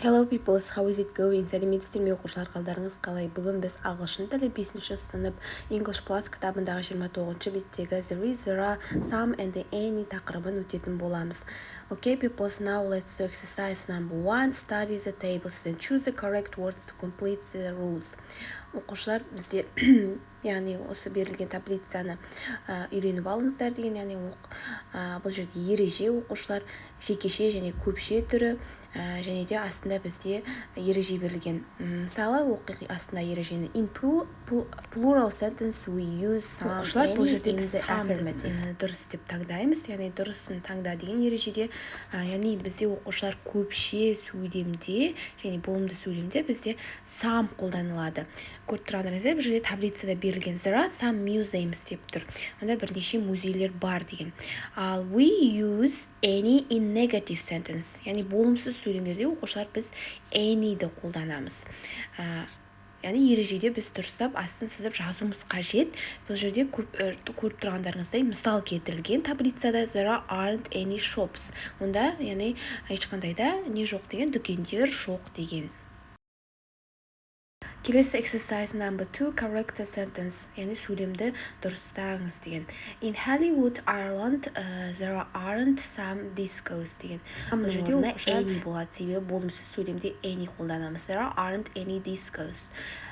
Hello peoples, how is it going? Сәлеметсіздер ме оқушылар, қалдарыңыз қалай? Бүгін біз ағылшын тілі 5-ші сынып English Plus кітабындағы 29-ші беттегі there is, there are, some and the any тақырыбын өтетін боламыз. Okay peoples, now let's do exercise number 1. Study the tables and choose the correct words to complete the rules. Оқушылар, бізде яғни осы берілген таблицаны үйреніп алыңыздар деген, яғни бұл жерде ереже оқушылар жекеше және көпше түрі, және де астында бізде ереже берілген. Мысалы, астында ережені in plural sentence we use some. Оқушылар, бұл жерде дұрыс деп таңдаймыз, яғни дұрысын таңда деген ережеде, яғни бізде оқушылар көпше сөйлемде және болымды сөйлемде бізде some қолданылады. Көріп тұрғандарыңыздар, бұл жерде таблицада берілген there are some museums деп тұр. Онда бірнеше музейлер бар деген. Ал we use any in negative sentence, яғни болымсыз сөйлемдерде оқушылар біз any-ді қолданамыз. Яғни ережеде біз дұрыстап астын сызып жазуымыз қажет. Бұл жерде көріп тұрғандарыңыздай мысал келтірілген таблицада there aren't any shops. Онда яғни ешқандай да не жоқ деген, дүкендер жоқ деген. Келесі exercise number 2, correct the sentence, яғни сөйлемді дұрыстаңыз деген. In Hollywood, Ireland, there aren't some discos деген. Бұл жерде any болады, себебі болымсыз сөйлемде any қолданамыз. There aren't any discos.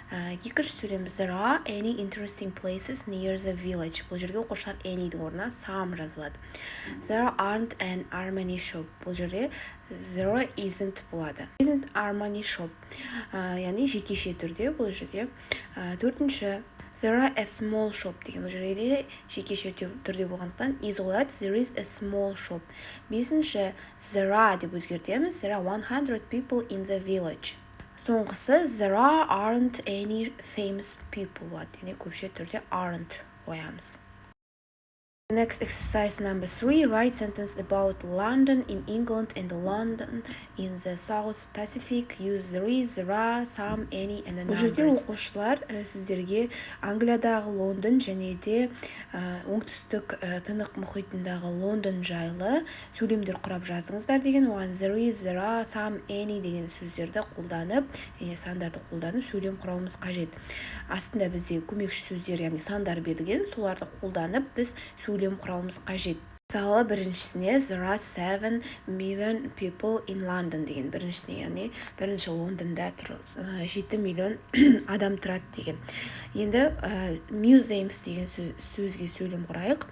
Екінші сөйлеміміз there are any interesting places near the village. Бұл жерде оқушылар any-дің орнына some жазылады. There aren't an Armani shop. Бұл жерде there isn't болады. Isn't Armani shop. Яғни жекеше түрде бұл жерде. Төртінші there are a small shop деген. Бұл жерде жекеше түрде болғандықтан is болады. There is a small shop. Бесінші there are деп өзгертеміз. There are 100 people in the village. Соңғысы there aren't any famous people болады. Яғни көпше түрде aren't қоямыз. Next exercise number 3, write sentence about London in England and London in the South Pacific. Use there is, there are, some, any and the numbers. Бұл жерде оқушылар сіздерге Англиядағы Лондон және де оңтүстік тынық мұхитындағы Лондон жайлы сөйлемдер құрап жазыңыздар деген. Оған there is, there are, some, any деген сөздерді қолданып және сандарды қолданып сөйлем құрауымыз қажет. Астында бізде көмекші сөздер, яғни сандар берілген, соларды қолданып біз сөйлем құрауымыз қажет. Мысалы, біріншісіне there are 7 million people in London деген. Біріншісіне, яғни бірінші Лондонда 7 миллион адам тұрады деген. Енді museums деген сөзге сөйлем құрайық.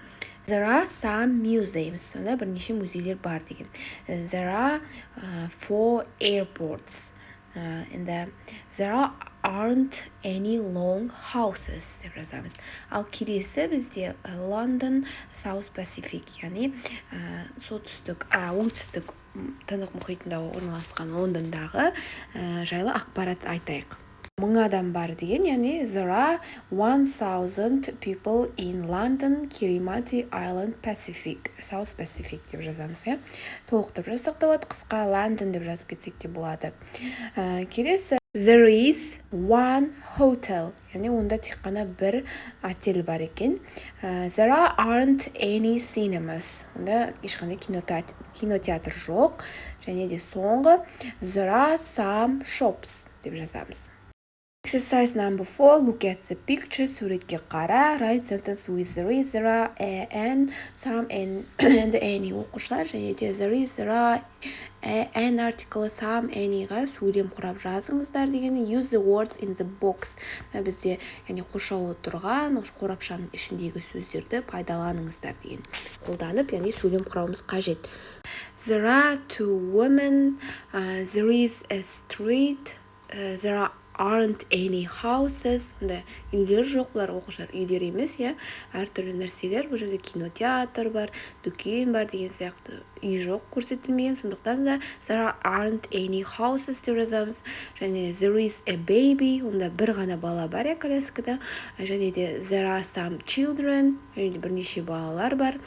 There are some museums. Сонда бірнеше музейлер бар деген. There are 4 airports. And there aren't any long houses деп жазамыз. Ал келесі бізде London South Pacific, яғни оңтүстік тынық мұхитында орналасқан Лондондағы жайлы ақпарат айтайық. 1000 адам бар деген, яғни there are 1000 people in London, Kirimati Island, Pacific, South Pacific деп жазамыз. Толықтырып жазсақ та болады, қысқа London деп жазып кетсек те болады. Келесі there is one hotel, яғни онда тек қана бір отель бар екен. There aren't any cinemas, онда ешқандай кинотеатр жоқ. Және де соңғы there are some shops деп жазамыз. Exercise number 4, look at the picture, суретке қара, write sentence with there is, there are, and, some, and any. Оқушылар және де there is, there are, an article, some, any-ға сөйлем құрап жазыңыздар деген. Use the words in the box. Бізде яғни қоршаулы тұрған қорапшаның ішіндегі сөздерді пайдаланыңыздар деген. Қолданып, яғни сөйлем құрауымыз қажет. There are 2 women, there is a street, there aren't any houses. Онда үйлер жоқ, бұлар оқушылар үйлер емес, әртүрлі нәрселер. Бұл жерде кинотеатр бар, дүкен бар деген сияқты үй жоқ көрсетілмеген. Сондықтан да there aren't any houses деп жазамыз. Және there is a baby, онда бір ғана бала бар коляскада. Және де there are some children, бірнеше балалар бар.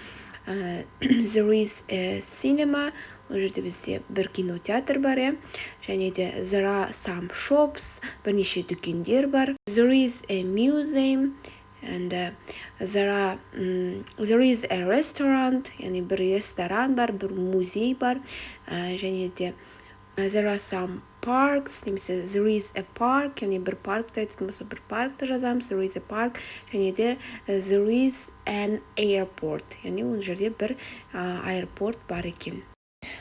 There is a cinema, ол жерде бізде бір кинотеатр бар, және де there are some shops, бірнеше дүкендер бар. There is a museum, and there is a restaurant, яғни бір ресторан бар, бір музей бар, және де There are some parks, немесе there is a park, яғни бір паркты айтатын болса бір паркты жазамыз, there is a park, және де there is an airport, яғни ол жерде бір аэропорт бар екен.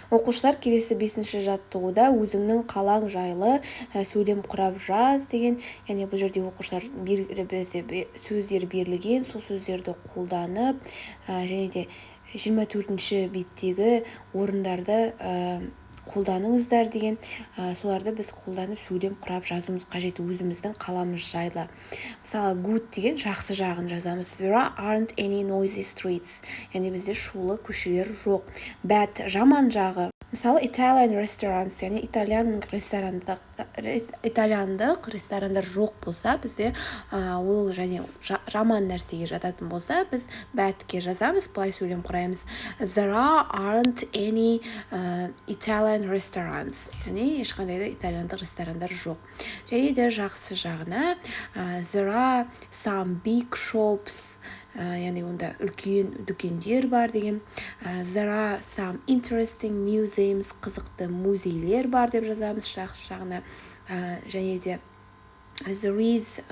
Оқушылар келесі 5-ші жаттығуда өзіңнің қалаң жайлы сөйлем құрап жаз деген, яғни бұл жерде оқушылар бізде сөздер берілген, сол сөздерді қолданып, және де 24-ші беттегі орындарды қолданыңыздар деген, соларды біз қолданып сөйлем құрап жазуымыз қажет өзіміздің қаламыз жайлы. Мысалы, good деген жақсы жағын жазамыз. There aren't any noisy streets. Яғни бізде шулы көшелер жоқ. Bad жаман жағы. Мысалы, Italian restaurants, яғни итальяндық ресторандар жоқ болса, бізде ол және жаман нәрсеге жататын болса, біз badке жазамыз, былай сөйлем құраймыз. There aren't any Italian restaurants. Яғни ешқандай да итальяндық ресторандар жоқ. Және де жақсы жағына there are some big shops. Яғни онда үлкен дүкендер бар деген. There are some interesting museums. Қызықты музейлер бар деп жазамыз жақсы жағына. Және де there is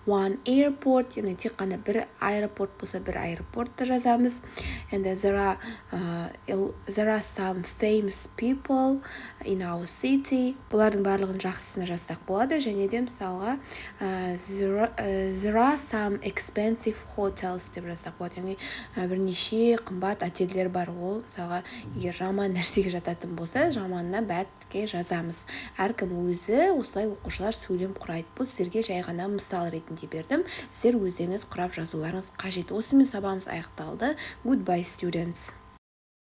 one airport, яғни тек қана бір аэропорт болса, бір аэропортты жазамыз. And there are some famous people in our city. Бұлардың барлығын жақсысына жазсақ болады. Және де мысалға there are some expensive hotels деп жазсақ болады. Яғни бірнеше қымбат отельдер бар. Ол мысалға егер жаман нәрсеге жататын болса, жаманына badке жазамыз. Әркім өзі осылай оқушылар сөйлем құрайды. Бұл сіздерге жай ғана мысал ретінде бердім. Сіздер өздеріңіз құрап жазуларыңыз қажет. Осымен сабағымыз аяқталды. Goodbye, students.